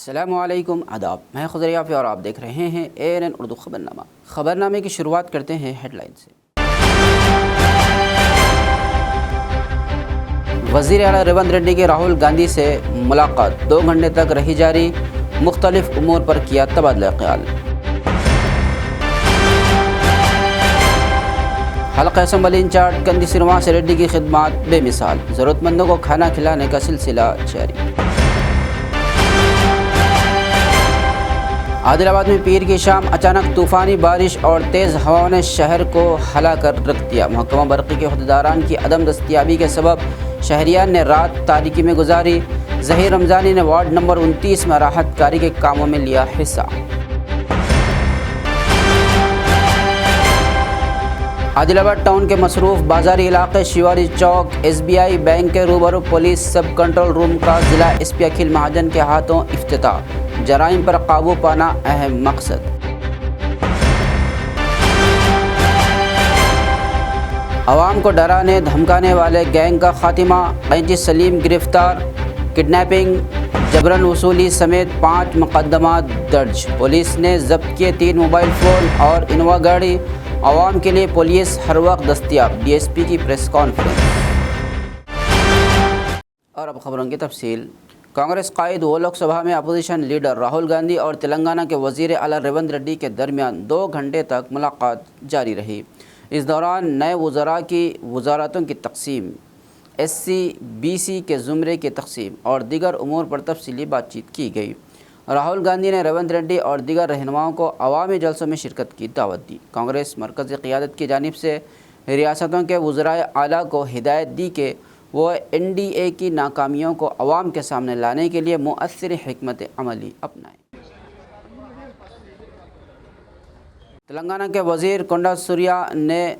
अस्सलामुअलैकुम आदाब, मैं खुज़र याफ़ी और आप देख रहे हैं ANN उर्दू ख़बरनामा। ख़बरनामे की शुरुआत करते हैं हेडलाइन से। वज़ीर आला रेवंत रेड्डी की राहुल गांधी से मुलाकात 2 घंटे तक रही जारी, मुख्तलिफ उमूर पर किया तबादला ख्याल। हल्का असम्बली इंचार्ज कंदी श्रीनिवास रेड्डी की खिदमत बेमिसाल, ज़रूरतमंदों को खाना खिलाने का सिलसिला जारी। आदिलाबाद में पीर की शाम अचानक तूफ़ानी बारिश और तेज़ हवाओं ने शहर को हिला कर रख दिया। महकमा बरक़ी के अहदेदारान की अदम दस्तियाबी के सबब शहरियान ने रात तारीकी में गुजारी। ज़हीर रमज़ानी ने वार्ड नंबर 29 में राहत कारी के कामों में लिया हिस्सा। आदिलाबाद टाउन के मसरूफ़ बाज़ारी इलाके शिवाजी चौक SBI बैंक के रूबरू पुलिस सब कंट्रोल रूम का ज़िला SP अखिल महाजन के हाथों इफ्तिताह। जराइम पर काबू पाना अहम मकसद। अवाम को डराने धमकाने वाले गैंग का खात्मा, कैंची सलीम गिरफ्तार। किडनैपिंग, जबरन वसूली समेत 5 मुकदमात दर्ज। पुलिस ने जब्त किए 3 मोबाइल फ़ोन और इनोवा गाड़ी। अवाम के लिए पुलिस हर वक्त दस्तयाब, DSP की प्रेस कॉन्फ्रेंस। और अब खबरों की तफसील। कांग्रेस कायद व लोकसभा में अपोजिशन लीडर राहुल गांधी और तेलंगाना के वज़ीर आला रेवंत रेड्डी के दरमियान 2 घंटे तक मुलाकात जारी रही। इस दौरान नए वज़रा की वज़ारतों की तक़सीम, SC BC के ज़ुमरे की तक़सीम और दीगर उमूर पर तफसीली बातचीत की गई। राहुल गांधी ने रेवंत रेड्डी और दीगर रहनुमाओं को अवामी जलसों में शिरकत की दावत दी। कांग्रेस मरकज़ी क़ियादत की जानिब से रियासतों के वज़राए आला को हिदायत दी कि वो NDA की नाकामियों को अवाम के सामने लाने के लिए मुअस्सिर हिकमत अमली अपनाएं। तेलंगाना के वज़ीर कोंडा सुर्या ने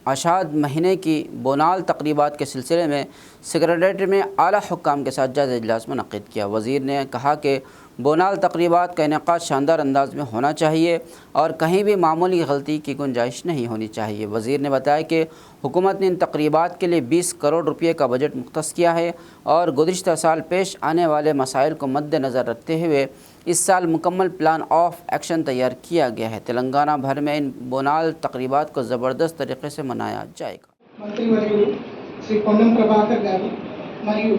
आशाद महीने की बोनाल तकरीबात के सिलसिले में सेक्रेटेरिएट में आला हुक्काम के साथ जायज़ा इजलास मुनक़्क़िद किया। वज़ीर ने कहा कि बोनाल तकरीबात का इनेक़ाद शानदार अंदाज में होना चाहिए और कहीं भी मामूली गलती की गुंजाइश नहीं होनी चाहिए। वज़ीर ने बताया कि हुकूमत ने इन तकरीबात के लिए 20 करोड़ रुपये का बजट मुख्तस किया है और गुज़िश्ता साल पेश आने वाले मसाइल को मद्देनज़र रखते हुए इस साल मुकम्मल प्लान ऑफ एक्शन तैयार किया गया है। तेलंगाना भर में इन बोनाल तकरीबात को ज़बरदस्त तरीके से मनाया जाएगा। मंत्रिवर्युलु श्री पोन्नम प्रभाकर गारू मरियु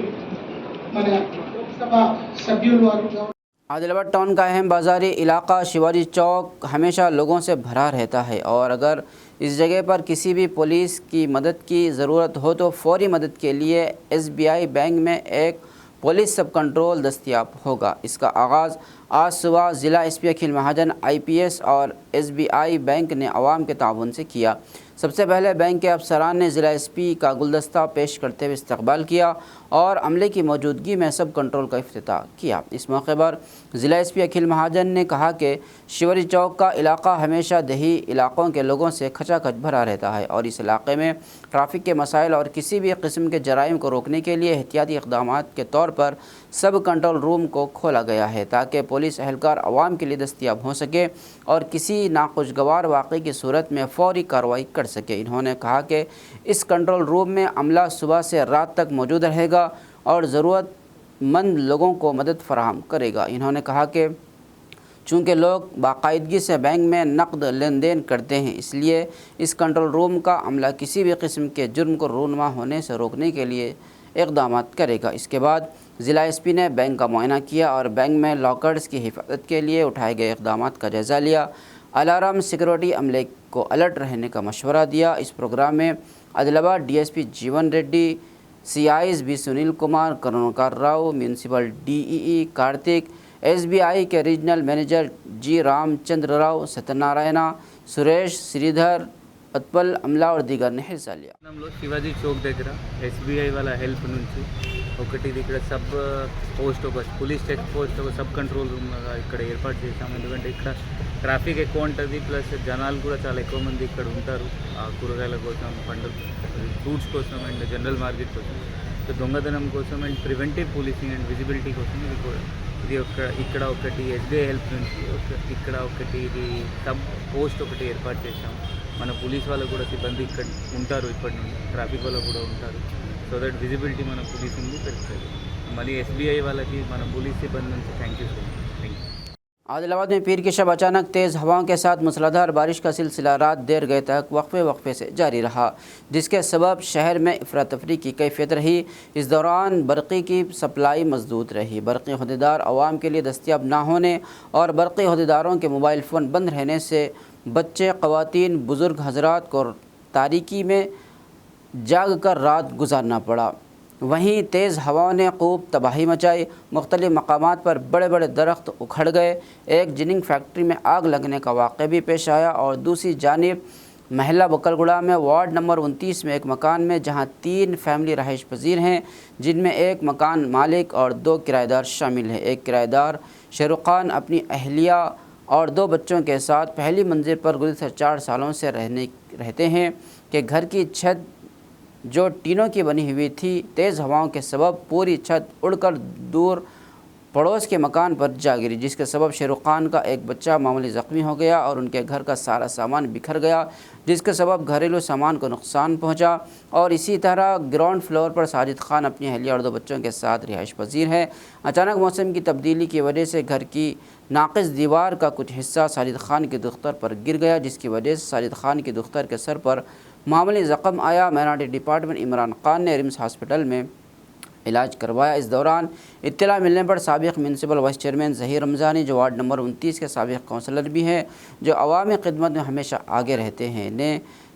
मन लोकसभा सभ्युलु वारु। आदिलाबाद टाउन का अहम बाज़ारी इलाका शिवाजी चौक हमेशा लोगों से भरा रहता है और अगर इस जगह पर किसी भी पुलिस की मदद की ज़रूरत हो तो फ़ौरी मदद के लिए SBI बैंक में एक पुलिस सब कंट्रोल दस्तयाब होगा। इसका आगाज़ आज सुबह ज़िला SP अखिल महाजन IPS और SBI बैंक ने अवाम के ताउन से किया। सबसे पहले बैंक के अफसरान ने ज़िला SP का गुलदस्ता पेश करते हुए इस्तकबाल किया और अमले की मौजूदगी में सब कंट्रोल का इफ्तिताह किया। इस मौके पर ज़िला SP अखिल महाजन ने कहा कि शिवाजी चौक का इलाका हमेशा दही इलाक़ों के लोगों से खचाखच भरा रहता है और इस इलाक़े में ट्रैफिक के मसाइल और किसी भी किस्म के जराइम को रोकने के लिए एहतियाती इक़दाम के तौर पर सब कंट्रोल रूम को खोला गया है ताकि पुलिस एहलकार अवाम के लिए दस्तयाब हो सके और किसी नाखुशगवार वाक़े की सूरत में फ़ौरी कार्रवाई कर सके। इन्होंने कहा कि इस कंट्रोल रूम में अमला सुबह से रात तक मौजूद रहेगा और ज़रूरतमंद लोगों को मदद फराहम करेगा। इन्होंने कहा कि चूँकि लोग बाकायदगी से बैंक में नकद लेन देन करते हैं इसलिए इस कंट्रोल रूम का अमला किसी भी किस्म के जुर्म को रूनमा होने से रोकने के लिए इक़दाम करेगा। इसके बाद ज़िला SP ने बैंक का मुआयना किया और बैंक में लॉकर्स की हिफाजत के लिए उठाए गए इक़दाम का जायज़ा लिया। अलार्म सिक्योरिटी अमले को अलर्ट रहने का मशवरा दिया। इस प्रोग्राम में Adilabad DSP Jeevan Reddy, CIs B Sunil Kumar, Karunakar Rao, municipal DEE Karthik, SBI के regional manager G Ramachandra Rao, Satyanarayana, Suresh, Sridhar, Utpal, Amala और दीगर ने हिस्सा लिया। शिवाजी चौक దగ్గర SBI వాళ్ళ హెల్ప్ నుంచి ఒకటి ఇక్కడ సబ్ పోస్ట్ ఒక పోలీస్ చెక్ పోస్ట్ ఒక సబ్ కంట్రోల్ రూమ్ ఇక్కడ ఏర్పాటు చేశాము. ఎందుకంటే ఇక్కడ ట్రాఫిక్ ఎక్కువ ఉంటుంది, ప్లస్ జనాలు కూడా చాలా ఎక్కువ మంది ఇక్కడ ఉంటారు కూరగాయల కోసం, పండ్లు ఫ్రూట్స్ కోసం అండ్ జనరల్ మార్కెట్ కోసం. సో దొంగతనం కోసం and preventive policing and visibility కోసం ఇది ఇక్కడ ఒకటి SBI హెల్ప్ నుంచి ఇక్కడ ఒకటి ఇది సబ్ పోస్ట్ ఒకటి ఏర్పాటు చేశాము. మన పోలీస్ వాళ్ళు కూడా సిబ్బంది ఇక్కడ ఉంటారు, ఇప్పటి నుండి ట్రాఫిక్ వాళ్ళు కూడా ఉంటారు. సో దట్ విజిబిలిటీ మన పోలీసింగ్ పెరుగుతుంది. మళ్ళీ SBI వాళ్ళకి మన పోలీస్ సిబ్బంది నుంచి thank you so much. Thank you. Adilabad में पीर की शब अचानक तेज़ हवाओं के साथ मूसलाधार बारिश का सिलसिला रात देर गए तक वक्फे से जारी रहा, जिसके सबब शहर में अफरा तफरी की कैफियत रही। इस दौरान बरक़ी की सप्लाई मजदूद रही। बरक़ी अहदेदार आवाम के लिए दस्तियाब ना होने और बरक़ी अहदेदारों के मोबाइल फ़ोन बंद रहने से बच्चे, ख़वातीन, बुज़ुर्ग हज़रात को तारीकी में जाग कर रात गुजारना पड़ा। वहीं तेज़ हवाओं ने खूब तबाही मचाई। मुख्तलिफ़ मकामात पर बड़े बड़े दरख्त उखड़ गए। एक जिनिंग फैक्ट्री में आग लगने का वाक़या भी पेश आया और दूसरी जानिब महल्ला बकलगुड़ा में वार्ड नंबर 29 में एक मकान में जहां 3 फैमिली रहाइश पजीर हैं, जिनमें एक मकान मालिक और 2 किराएदार शामिल हैं। एक किराएदार शाहरुख खान अपनी अहलिया और 2 बच्चों के साथ पहली मंजिल पर गुज़िश्ता 4 सालों से रहते हैं कि घर की छत जो टीनों की बनी हुई थी, तेज़ हवाओं के सबब पूरी छत उड़कर दूर पड़ोस के मकान पर जा गिरी, जिसके सबब शाहरुख खान का एक बच्चा मामूली ज़ख्मी हो गया और उनके घर का सारा सामान बिखर गया, जिसके सबब घरेलू सामान को नुकसान पहुंचा। और इसी तरह ग्राउंड फ्लोर पर साजिद खान अपनी अहलिया और 2 बच्चों के साथ रिहाइश पजीर हैं। अचानक मौसम की तब्दीली की वजह से घर की नाक़िस दीवार का कुछ हिस्सा साजिद खान की दुख्तर पर गिर गया, जिसकी वजह से साजिद खान की दुख्तर के सर पर मामूली ज़ख्म आया। माइनॉरिटी डिपार्टमेंट इमरान खान ने रिम्स हॉस्पिटल में इलाज करवाया। इस दौरान इत्तला मिलने पर साबिक़ municipal vice chairman Zaheer Ramzani, जो वार्ड नंबर 29 के साबिक़ काउंसलर भी हैं, जो अवामी खिदमत में हमेशा आगे रहते हैं, ने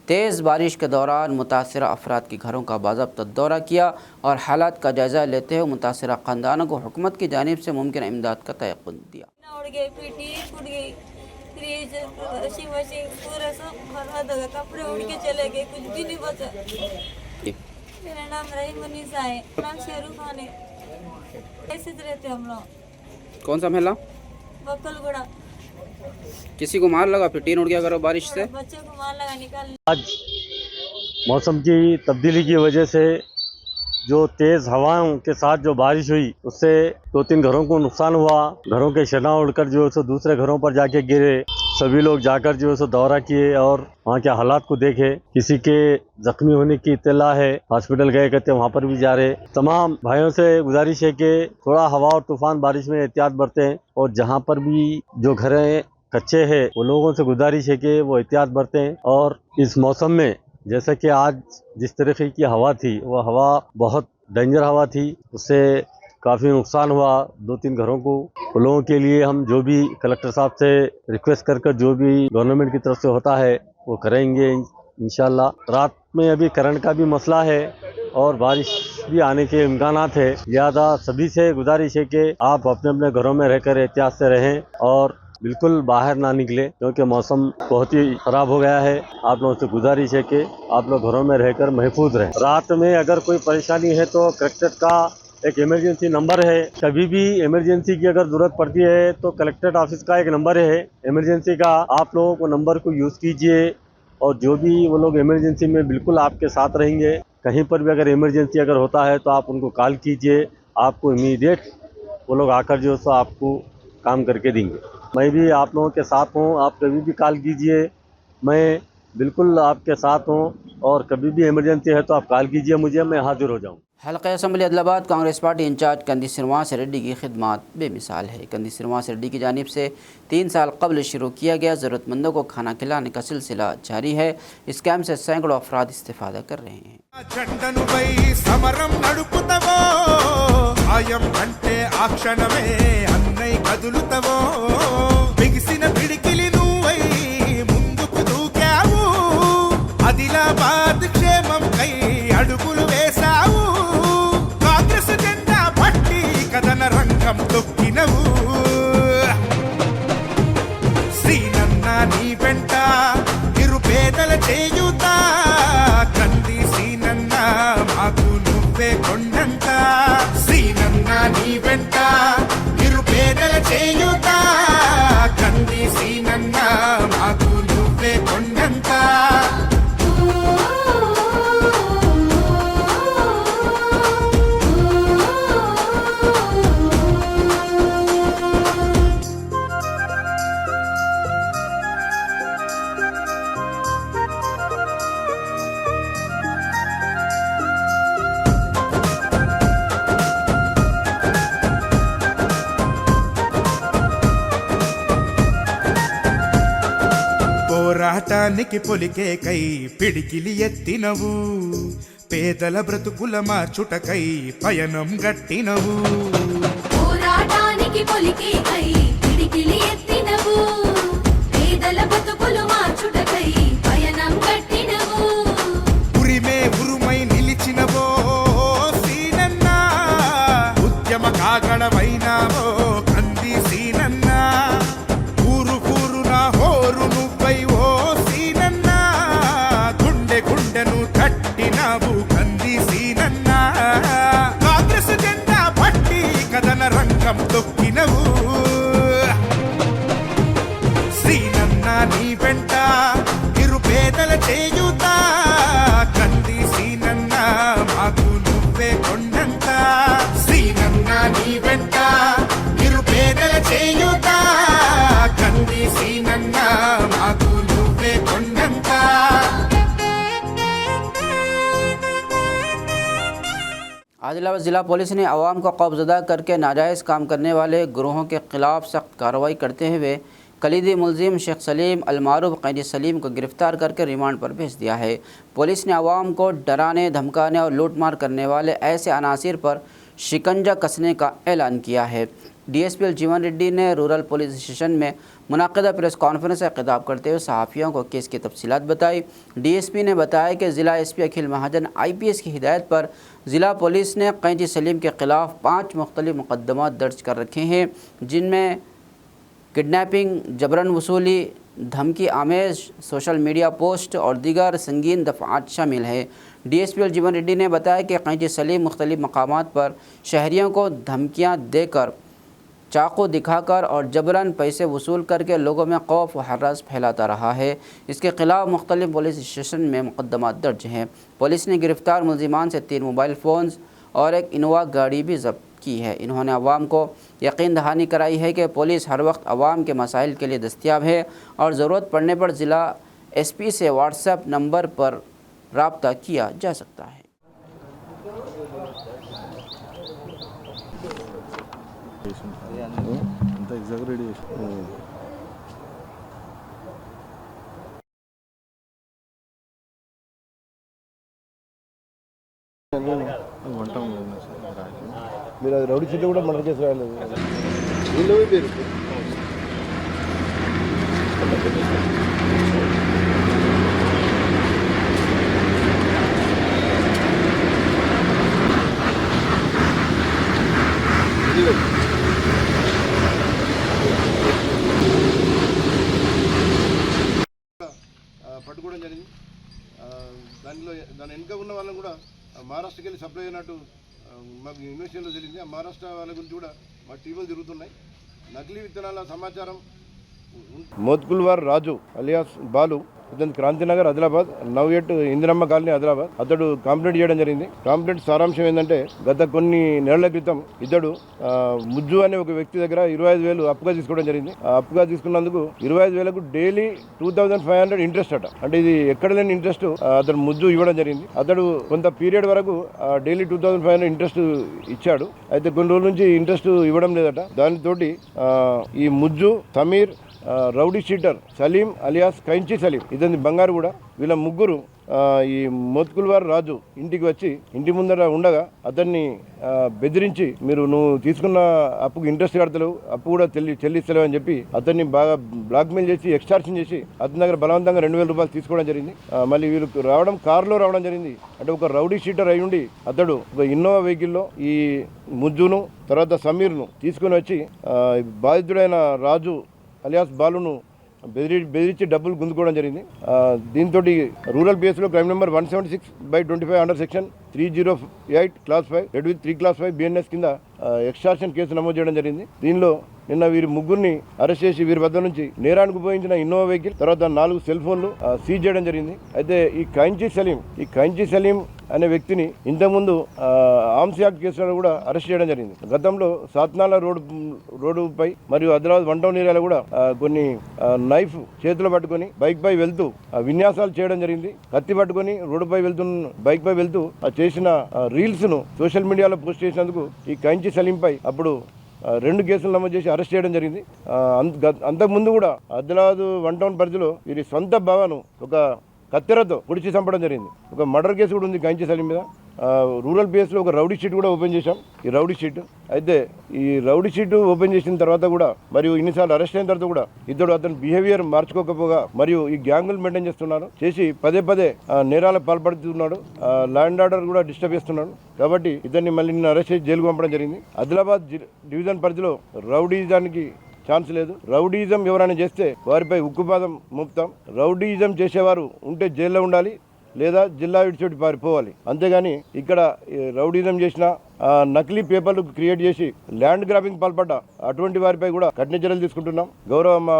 तेज़ बारिश के दौरान मुतासरा अफराद के घरों का बाज़ाब्ता दौरा किया और हालात का जायज़ा लेते हुए मुतासरा ख़ानदानों को हुकूमत की जानिब से मुमकिन इमदाद का तयक़ुन दिया। फ्रिज, वॉशिंग मशीन पूरा सब बर्बाद हो गया, कपड़े उड़ के चले गए, कुछ भी नहीं बचा। मेरा नाम रहीम मुनीसा है, नाम शाहरुख खान है। ऐसे रहते हम लोग। कौन सा महला? बकलगुड़ा। किसी को मार लगा, फिर टीन उड़ गया करो बारिश से? बच्चे को मार लगा निकाल। आज मौसम की तब्दीली की वजह से जो तेज़ हवाओं के साथ जो बारिश हुई, उससे 2-3 घरों को नुकसान हुआ। घरों के शना उड़कर जो है सो दूसरे घरों पर जाके गिरे। सभी लोग जाकर जो है सो दौरा किए और वहाँ के हालात को देखे। किसी के जख्मी होने की इत्तला है, हॉस्पिटल गए कहते वहाँ पर भी जा रहे। तमाम भाइयों से गुजारिश है कि थोड़ा हवा और तूफान बारिश में एहतियात बरतें और जहाँ पर भी जो घर कच्चे हैं वो लोगों से गुजारिश है कि वो एहतियात बरतें। और इस मौसम में जैसा कि आज जिस तरीके की हवा थी, वो हवा बहुत डेंजर हवा थी, उससे काफ़ी नुकसान हुआ 2-3 घरों को। लोगों के लिए हम जो भी कलेक्टर साहब से रिक्वेस्ट कर जो भी गवर्नमेंट की तरफ से होता है वो करेंगे इंशाल्लाह। रात में अभी करंट का भी मसला है और बारिश भी आने के इम्कानात है, लिहाजा सभी से गुजारिश है कि आप अपने अपने घरों में रहकर एहतियात से रहें और बिल्कुल बाहर ना निकले, क्योंकि मौसम बहुत ही ख़राब हो गया है। आप लोगों से गुजारिश है कि आप लोग घरों में रहकर महफूज रहें। रात में अगर कोई परेशानी है तो कलेक्ट्रेट का एक इमरजेंसी नंबर है, कभी भी इमरजेंसी की अगर ज़रूरत पड़ती है तो कलेक्ट्रेट ऑफिस का एक नंबर है इमरजेंसी का, आप लोगों को नंबर को यूज़ कीजिए और जो भी वो लोग इमरजेंसी में बिल्कुल आपके साथ रहेंगे। कहीं पर भी अगर इमरजेंसी अगर होता है तो आप उनको कॉल कीजिए, आपको इमीडिएट वो लोग आकर जो सो आपको काम करके देंगे। मैं भी आप लोगों के साथ हूँ, आप कभी भी कॉल कीजिए, मैं बिल्कुल आपके साथ हूँ और कभी भी इमरजेंसी है तो आप कॉल कीजिए मुझे, मैं हाजिर हो जाऊँ। हल्का assembly Adilabad Congress party incharge Kandi Srinivas Reddy की खिदमत बेमिसाल है। कंदी श्रीनिवास रेड्डी की जानिब से 3 साल कबल शुरू किया गया ज़रूरतमंदों को खाना खिलाने का सिलसिला जारी है। इस कैंप से सैकड़ों अफराद इस्तेफादा कर रहे हैं। సీనన్నా నీ వెంట నిరుపేదల చేయుతా, కంది సీనన్నా మాకు నువ్వే కొండంత. సీనన్నా నీ వెంట నిరుపేదల చేయుతా, కంది సీనన్నా మాకు నువ్వే కొండంత. పోరాటానికి పొలికేకై పిడికిలి ఎత్తినవు పేదల బ్రతుకుల మార్చుటకై పయనం గట్టినవు పోరాటానికి పొలికేకై పిడికిలి ఎత్తినవు పేదల బ్రతుకులు మార్చుటకై పయనం గట్టినవు ఉరిమే ఉరుమై నిలిచినవో సీనన్నా ఉద్యమ కాగడమైనావో కంది సీనన్నా ఊరు కూరున హోరు నువ్వై ఓ సీనన్నా గుండె గుండెను తట్టినావు కంది సీనన్నా కాంగ్రెస్ జెండా పట్టి కథన రంగం తొక్కినవు సీనన్నా నీ వెంట నిరుపేదల చేయుత కంది సీనన్నా మాకు నువ్వే కొండంత సీనన్నా నీ వెంట నిరుపేదల చేయుత కంది సీనన్నా మాకు నువ్వే కొండంత आदिलाबाद ज़िला पुलिस ने अवाम को खौफजदा करके नाजायज़ काम करने वाले गिरोहों के ख़िलाफ़ सख्त कार्रवाई करते हुए कलीदी मुलजिम शेख सलीम अलमारूफ कैदी सलीम को गिरफ़्तार करके रिमांड पर भेज दिया है। पुलिस ने अवाम को डराने धमकाने और लूटमार करने वाले ऐसे अनासिर पर शिकंजा कसने का ऐलान किया है। DSP जीवन रेड्डी ने रूरल पुलिस स्टेशन में मुनाक़िदा प्रेस कॉन्फ्रेंस से खिताब करते हुए सहाफ़ियों को केस की तफसीलात बताई। DSP ने बताया कि ज़िला SP अखिल महाजन IPS की हिदायत पर ज़िला पुलिस ने कैदी सलीम के ख़िलाफ़ 5 मुख्तलिफ़ मुक़दमात दर्ज कर रखे हैं, जिनमें किडनैपिंग, जबरन वसूली, धमकी आमेज, सोशल मीडिया पोस्ट और दीगर संगीन दफ़ात शामिल है। DSP जीवन रेड्डी ने बताया कि कैदी सलीम मुख्तलिफ़ मकामात पर शहरियों को धमकियाँ देकर, चाकू दिखाकर और जबरन पैसे वसूल करके लोगों में खौफ व हरास फैलाता रहा है। इसके खिलाफ मुख्तलिफ़ पुलिस स्टेशन में मुकदमा दर्ज हैं। पुलिस ने गिरफ़्तार मुलजिमान से 3 मोबाइल फ़ोन्स और एक इनोवा गाड़ी भी जब्त की है। इन्होंने अवाम को यकीन दहानी कराई है कि पुलिस हर वक्त अवाम के मसाइल के लिए दस्तियाब है और ज़रूरत पड़ने पर ज़िला SP से WhatsApp नंबर पर रब्ता किया जा सकता है। మీరు అది రౌడీ సీట్లు కూడా మర్డర్ చేసి రాయలేదు వీళ్ళు పేరు పట్టుకోవడం జరిగింది. దాని వెనుక ఉన్న వాళ్ళని కూడా మహారాష్ట్రకి వెళ్ళి సప్లై అయినట్టు మాకు ఇన్వెస్టిగేషన్లో తెలిసింది. ఆ మహారాష్ట్ర వాళ్ళ గురించి కూడా మా టీములు తిరుగుతున్నాయి. నకిలీ విత్తనాల సమాచారం. మోత్కుల్వార్ రాజు అలియాస్ బాలు, ఇతను క్రాంతినగర్ ఆదిలాబాద్, 98 ఇందిరమ్మ కాలనీ ఆదిలాబాద్. అతడు కంప్లైంట్ చేయడం జరిగింది. కంప్లైంట్ సారాంశం ఏంటంటే, గత కొన్ని నెలల క్రితం ఇతడు ముజ్జు అనే ఒక వ్యక్తి దగ్గర 25,000 అప్పుగా తీసుకోవడం జరిగింది. ఆ అప్పుగా తీసుకున్నందుకు 25,000కు డైలీ 2,500 ఇంట్రెస్ట్ అట. అంటే ఇది ఎక్కడ లేని ఇంట్రెస్ట్ అతడు ముజ్జు ఇవ్వడం జరిగింది. అతడు కొంత పీరియడ్ వరకు డైలీ 2,500 ఇంట్రెస్ట్ ఇచ్చాడు. అయితే కొన్ని రోజుల నుంచి ఇంట్రెస్ట్ ఇవ్వడం లేదట. దానితోటి ఈ Mujju, Sameer, rowdy sheeter Salim alias Kainchi Salim, ఇతని బంగారు కూడా, వీళ్ళ ముగ్గురు ఈ మోత్కుల్వార్ రాజు ఇంటికి వచ్చి ఇంటి ముందర ఉండగా అతన్ని బెదిరించి, నువ్వు తీసుకున్న అప్పుకు ఇంట్రెస్ట్ కడతలేవు, అప్పు కూడా చెల్లిస్తలేవు అని చెప్పి అతన్ని బాగా బ్లాక్మెయిల్ చేసి ఎక్స్టార్షన్ చేసి అతని దగ్గర బలవంతంగా 2,000 రూపాయలు తీసుకోవడం జరిగింది. మళ్ళీ వీళ్ళు కారులో రావడం జరిగింది. అంటే ఒక రౌడీ షీటర్ అయి ఉండి అతడు ఒక ఇన్నోవా వెహికల్లో ఈ ముజ్జును తర్వాత సమీర్ను తీసుకుని వచ్చి బాధితుడైన రాజు అలియాస్ బాలును బెదిరించి డబ్బులు గుంజుకోవడం జరిగింది. దీంతో రూరల్ బేస్లో crime number 176/25 under section 308 clause 5 read with 3 clause 5 BNS కింద ఎక్స్టార్షన్ కేసు నమోదు చేయడం జరిగింది. దీనిలో నిన్న వీరి ముగ్గురిని అరెస్ట్ చేసి వీరి వద్ద నుంచి నేరానికి ఉపయోగించిన ఇన్నోవా వెహికల్ తర్వాత 4 సెల్ ఫోన్లు సీజ్ చేయడం జరిగింది. అయితే ఈ కైంచి సలీం అనే వ్యక్తిని ఇంతకుముందు ఆర్మ్స్ యాక్ట్ కేసులో కూడా అరెస్ట్ చేయడం జరిగింది. గతంలో సాత్నాల రోడ్డుపై మరియు ఆదిలాబాద్ 1 టౌన్ ఏరియాలో కూడా కొన్ని నైఫ్ చేతిలో పట్టుకొని బైక్ పై వెళ్తూ విన్యాసాలు చేయడం జరిగింది. కత్తి పట్టుకొని రోడ్డుపై బైక్ పై వెళ్తూ చేసిన రీల్స్ ను సోషల్ మీడియాలో పోస్ట్ చేసినందుకు ఈ కైంచి సలీంపై అప్పుడు 2 కేసులు నమోదు చేసి అరెస్ట్ చేయడం జరిగింది. అంతకుముందు కూడా ఆదిలాబాద్ 1 టౌన్ పరిధిలో వీరి సొంత బావను ఒక కత్తెరతో పొడిచి చంపడం జరిగింది. ఒక మర్డర్ కేసు కూడా ఉంది గంచి సలీం మీద. రూరల్ పిఎస్లో ఒక రౌడీ షీట్ కూడా ఓపెన్ చేశాం. ఈ రౌడీ షీట్ అయితే ఈ రౌడీ షీట్ ఓపెన్ చేసిన తర్వాత కూడా మరియు ఇన్నిసార్లు అరెస్ట్ అయిన తర్వాత కూడా ఇద్దరు అతను బిహేవియర్ మార్చుకోకపోగా మరియు ఈ గ్యాంగులు మెయింటైన్ చేస్తున్నారు, చేసి పదే నేరాలకు పాల్పడుతున్నాడు, ల్యాండ్ ఆర్డర్ కూడా డిస్టర్బ్ చేస్తున్నాడు. కాబట్టి ఇతన్ని మళ్ళీ నిన్న అరెస్ట్ చేసి జైలుకు పంపడం జరిగింది. ఆదిలాబాద్ డివిజన్ పరిధిలో రౌడీజానికి ఛాన్స్ లేదు. రౌడీజం ఎవరైనా చేస్తే వారిపై ఉక్కుపాదం మోపుతాం. రౌడీజం చేసేవారు ఉంటే జైల్లో ఉండాలి, లేదా జిల్లా విడిచిపెట్టి పారిపోవాలి. అంతేగాని ఇక్కడ రౌడీజం చేసిన నకిలీ పేపర్లు క్రియేట్ చేసి ల్యాండ్ గ్రాబింగ్ పాల్పడ్డ అటువంటి వారిపై కూడా కఠిన చర్యలు తీసుకుంటున్నాం. గౌరవ మా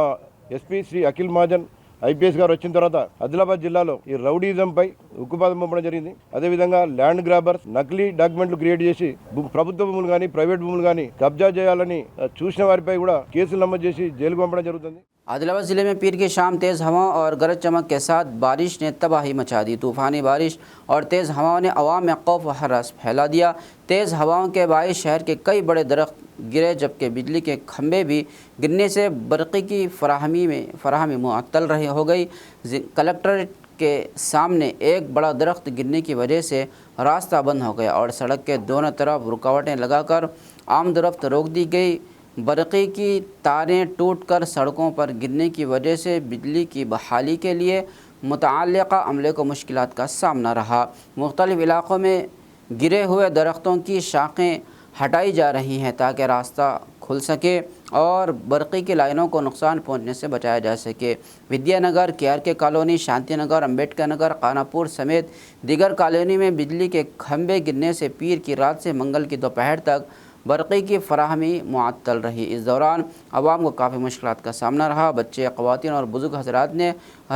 ఎస్పీ శ్రీ అఖిల్ మహాజన్ ఐపీఎస్ గారు వచ్చిన తర్వాత ఆదిలాబాద్ జిల్లాలో ఈ రౌడీజంపై ఉక్కుపాదం పంపడం జరిగింది. అదేవిధంగా ల్యాండ్ గ్రాబర్స్ నకిలీ డాక్యుమెంట్లు క్రియేట్ చేసి ప్రభుత్వ భూములు కానీ ప్రైవేట్ భూములు కానీ కబ్జా చేయాలని చూసిన వారిపై కూడా కేసులు నమోదు చేసి జైలుకు పంపడం జరుగుతుంది. आदिलाबाद ज़िले में पीर की शाम तेज़ हवाओं और गरज चमक के साथ बारिश ने तबाही मचा दी। तूफ़ानी बारिश और तेज़ हवाओं ने अवाम में खौफ व हरास फैला दिया। तेज़ हवाओं के बायस शहर के कई बड़े दरख्त गिरे, जबकि बिजली के खंभे भी गिरने से बरक़ी की फराहमी मुअत्तल हो गई। कलेक्ट्रेट के सामने एक बड़ा दरख्त गिरने की वजह से रास्ता बंद हो गया और सड़क के दोनों तरफ रुकावटें लगाकर आमदोरफ्त रोक दी गई। बरक़ी की तारें टूटकर सड़कों पर गिरने की वजह से बिजली की बहाली के लिए मुतअल्लिक़ा अमले को मुश्किलात का सामना रहा। मुख्तलिफ़ इलाक़ों में गिरे हुए दरख्तों की शाखें हटाई जा रही हैं ताकि रास्ता खुल सके और बरक़ी की लाइनों को नुकसान पहुंचने से बचाया जा सके। विद्यानगर, केआरके कॉलोनी, शांतिनगर, अम्बेडकर नगर, कानापुर समेत दीगर कॉलोनी में बिजली के खंभे गिरने से पीर की रात से मंगल की दोपहर तक बरक़ी की फराहमी मुअत्तल रही। इस दौरान आवाम को काफ़ी मुश्किलात का सामना रहा। बच्चे, ख़वातीन और बुज़ुर्ग हज़रात ने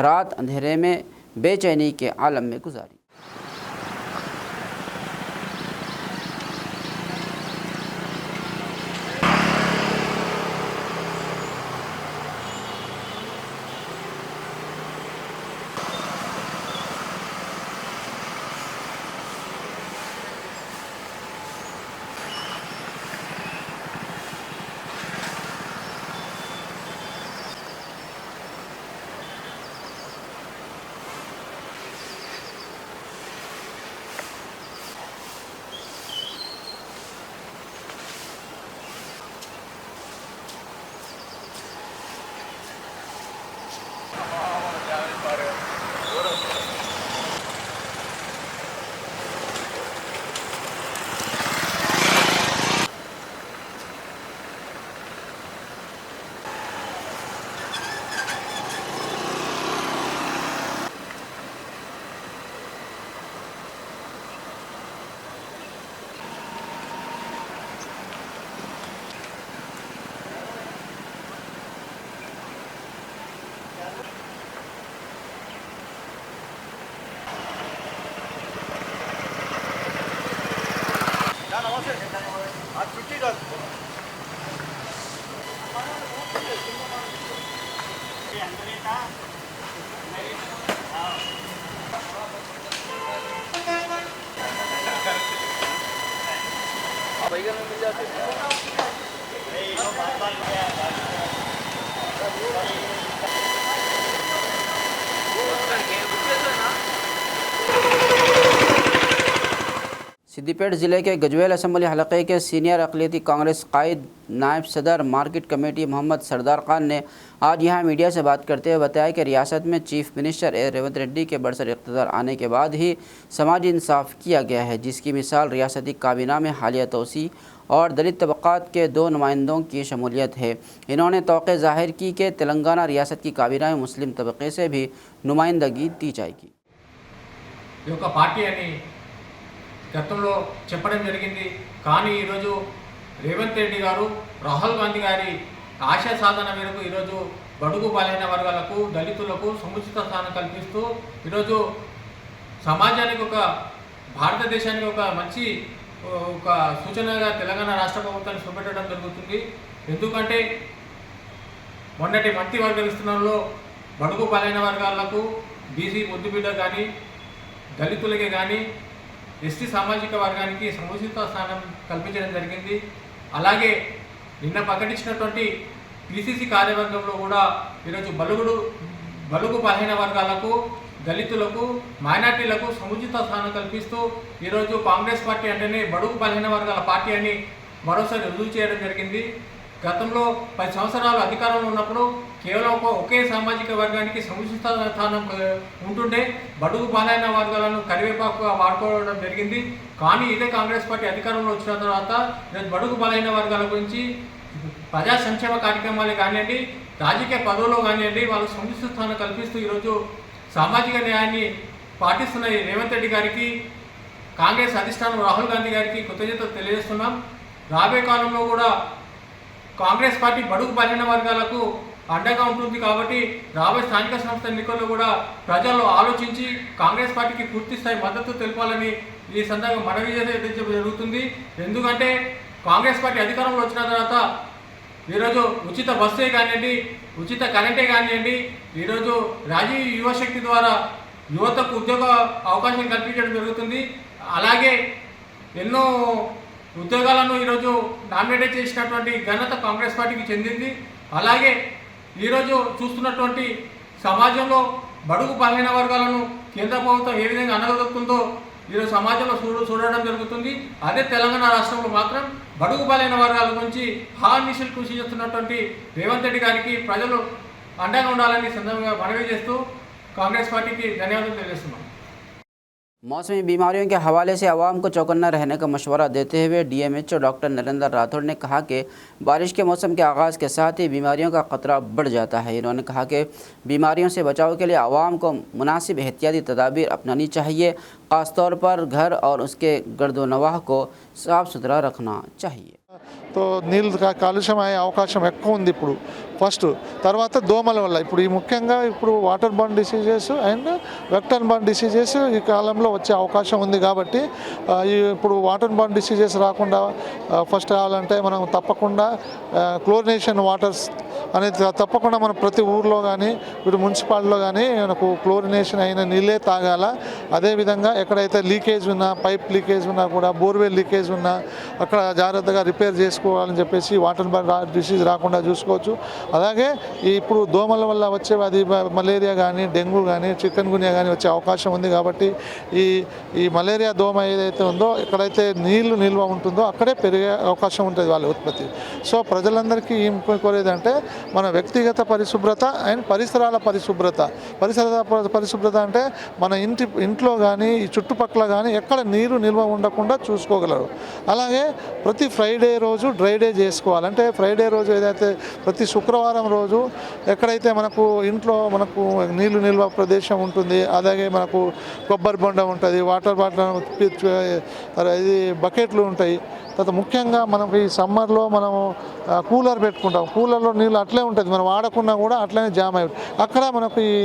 रात अंधेरे में बेचैनी के आलम में गुजारी। सिद्दीपेट ज़िले के गजवेल असम्बली हलक़े के सीनियर अक़लियती कांग्रेस कायद नायब सदर मार्केट कमेटी मोहम्मद सरदार खान ने आज यहाँ मीडिया से बात करते हुए बताया कि रियासत में चीफ मिनिस्टर रेवंत रेड्डी के बरसर इक़्तिदार आने के बाद ही समाजी इंसाफ किया गया है, जिसकी मिसाल रियासती काबीना में हालिया तोसी और दलित तबक़ात के 2 नुमाइंदों की शमूलियत है। इन्होंने तौक़े ज़ाहिर की कि तेलंगाना रियासत की काबीना में मुस्लिम तबक़े से भी नुमाइंदगी दी जाएगी। గతంలో చెప్పడం జరిగింది. కానీ ఈరోజు రేవంత్ రెడ్డి గారు రాహుల్ గాంధీ గారి ఆశయ సాధన మేరకు ఈరోజు బడుగు బలహీన వర్గాలకు, దళితులకు సముచిత స్థానం కల్పిస్తూ ఈరోజు సమాజానికి భారతదేశానికి ఒక మంచి సూచనగా తెలంగాణ రాష్ట్ర ప్రభుత్వాన్ని చూపెట్టడం జరుగుతుంది. ఎందుకంటే మొన్నటి మంత్రివర్గ విస్తరణలో బడుగు బలహీన వర్గాలకు, బీసీ ముద్దుబిడ్డ కానీ, దళితులకి కానీ, ఎస్టీ సామాజిక వర్గానికి సముచిత స్థానం కల్పించడం జరిగింది. అలాగే నిన్న ప్రకటించినటువంటి పిసిసి కార్యవర్గంలో కూడా ఈరోజు బలుగు బలహీన వర్గాలకు, దళితులకు, మైనార్టీలకు సముచిత స్థానం కల్పిస్తూ ఈరోజు కాంగ్రెస్ పార్టీ అంటేనే బడుగు బలహీన వర్గాల పార్టీ అని మరోసారి రుజువు చేయడం జరిగింది. గతంలో 10 సంవత్సరాలు అధికారంలో ఉన్నప్పుడు కేవలం ఒకే సామాజిక వర్గానికి సముచిత స్థానం ఉంటుండే బడుగు బలహీన వర్గాలను కరివేపాకుగా వాడుకోవడం జరిగింది. కానీ ఇదే కాంగ్రెస్ పార్టీ అధికారంలో వచ్చిన తర్వాత బడుగు బలహీన వర్గాల గురించి ప్రజా సంక్షేమ కార్యక్రమాలు కానివ్వండి, రాజకీయ పదవుల్లో కానివ్వండి, వాళ్ళకు సముచిత స్థానం కల్పిస్తూ ఈరోజు సామాజిక న్యాయాన్ని పాటిస్తున్న రేవంత్ రెడ్డి గారికి, కాంగ్రెస్ అధిష్టానం రాహుల్ గాంధీ గారికి కృతజ్ఞతలు తెలియజేస్తున్నాం. రాబోయే కాలంలో కూడా కాంగ్రెస్ పార్టీ బడుగు బలహీన వర్గాలకు అండగా ఉంటుంది కాబట్టి రాబోయే స్థానిక సంస్థ ఎన్నికల్లో కూడా ప్రజలు ఆలోచించి కాంగ్రెస్ పార్టీకి పూర్తి స్థాయి మద్దతు తెలపాలని ఈ సందర్భంగా మనవి చేసే జరుగుతుంది. ఎందుకంటే కాంగ్రెస్ పార్టీ అధికారంలో వచ్చిన తర్వాత ఈరోజు ఉచిత బస్సే కానివ్వండి, ఉచిత కరెంటే కానివ్వండి, ఈరోజు రాజీవ్ యువశక్తి ద్వారా యువతకు ఉద్యోగ అవకాశం కల్పించడం జరుగుతుంది. అలాగే ఎన్నో ఉద్యోగాలను ఈరోజు నామినేట్ చేసినటువంటి ఘనత కాంగ్రెస్ పార్టీకి చెందింది. అలాగే ఈరోజు చూస్తున్నటువంటి సమాజంలో బడుగు బలహీన వర్గాలను కేంద్ర ప్రభుత్వం ఏ విధంగా అనగదొక్కుందో ఈరోజు సమాజంలో చూడడం జరుగుతుంది. అదే తెలంగాణ రాష్ట్రంలో మాత్రం బడుగు బలైన వర్గాల గురించి హార్నిషల్ కృషి చేస్తున్నటువంటి రేవంత్ రెడ్డి గారికి ప్రజలు అండగా ఉండాలని సందర్భంగా మనవి చేస్తూ కాంగ్రెస్ పార్టీకి ధన్యవాదాలు తెలియజేస్తున్నాం. मौसमी बीमारियों के हवाले से आवाम को चौकन्ना रहने का मशवरा देते हुए DMHO डॉक्टर नरेंद्र राठौड़ ने कहा कि बारिश के मौसम के आगाज़ के साथ ही बीमारियों का ख़तरा बढ़ जाता है। इन्होंने कहा कि बीमारियों से बचाव के लिए आवाम को मुनासिब एहतियाती तदाबीर अपनानी चाहिए, ख़ास तौर पर घर और उसके गर्दोनवाह को साफ़ सुथरा रखना चाहिए। तो నీళ్ళు కాలుష్యం అయ్యే అవకాశం ఎక్కువ ఉంది ఇప్పుడు. ఫస్ట్ తర్వాత దోమల వల్ల ఇప్పుడు ఈ ముఖ్యంగా ఇప్పుడు water burn diseases and vector burn diseases ఈ కాలంలో వచ్చే అవకాశం ఉంది. కాబట్టి ఇప్పుడు వాటర్ బర్న్ డిసీజెస్ రాకుండా ఫస్ట్ కావాలంటే మనం తప్పకుండా క్లోరినేషన్ వాటర్స్ అనేది తప్పకుండా మనం ప్రతి ఊర్లో కానీ ఇప్పుడు మున్సిపాలిటీలో కానీ మనకు క్లోరినేషన్ అయిన నీళ్ళే తాగాల. అదేవిధంగా ఎక్కడైతే లీకేజ్ ఉన్నా, పైప్ లీకేజ్ ఉన్నా కూడా, బోర్వెల్ లీకేజ్ ఉన్నా అక్కడ జాగ్రత్తగా రిపేర్ చేసుకోవాలని చెప్పేసి వాటర్ బర్న్ డిసీజ్ రాకుండా చూసుకోవచ్చు. అలాగే ఇప్పుడు దోమల వల్ల వచ్చే అది మలేరియా కానీ, డెంగ్యూ కానీ, చికెన్ గున్యా కానీ వచ్చే అవకాశం ఉంది. కాబట్టి ఈ మలేరియా దోమ ఏదైతే ఉందో ఎక్కడైతే నీళ్లు నిల్వ ఉంటుందో అక్కడే పెరిగే అవకాశం ఉంటుంది వాళ్ళ ఉత్పత్తి. సో ప్రజలందరికీ ఏం కోరేదంటే మన వ్యక్తిగత పరిశుభ్రత అండ్ పరిసరాల పరిశుభ్రత. పరిశుభ్రత అంటే మన ఇంట్లో కానీ ఈ చుట్టుపక్కల కానీ ఎక్కడ నీరు నిల్వ ఉండకుండా చూసుకోగలరు. అలాగే ప్రతి ఫ్రైడే రోజు డ్రై డే చేసుకోవాలంటే ఫ్రైడే రోజు ఏదైతే ప్రతి శుక్రవారం రోజు ఎక్కడైతే మనకు ఇంట్లో మనకు నీళ్లు నిల్వ ప్రదేశం ఉంటుంది, అలాగే మనకు కొబ్బరి బొండ ఉంటుంది, వాటర్ బాటిల్ ఇది బకెట్లు ఉంటాయి. తర్వాత ముఖ్యంగా మనకు ఈ సమ్మర్లో మనము కూలర్ పెట్టుకుంటాం, కూలర్లో నీళ్ళు అట్లే ఉంటుంది, మనం వాడకున్నా కూడా అట్లనే జామ్ అయ్యి అక్కడ మనకు ఈ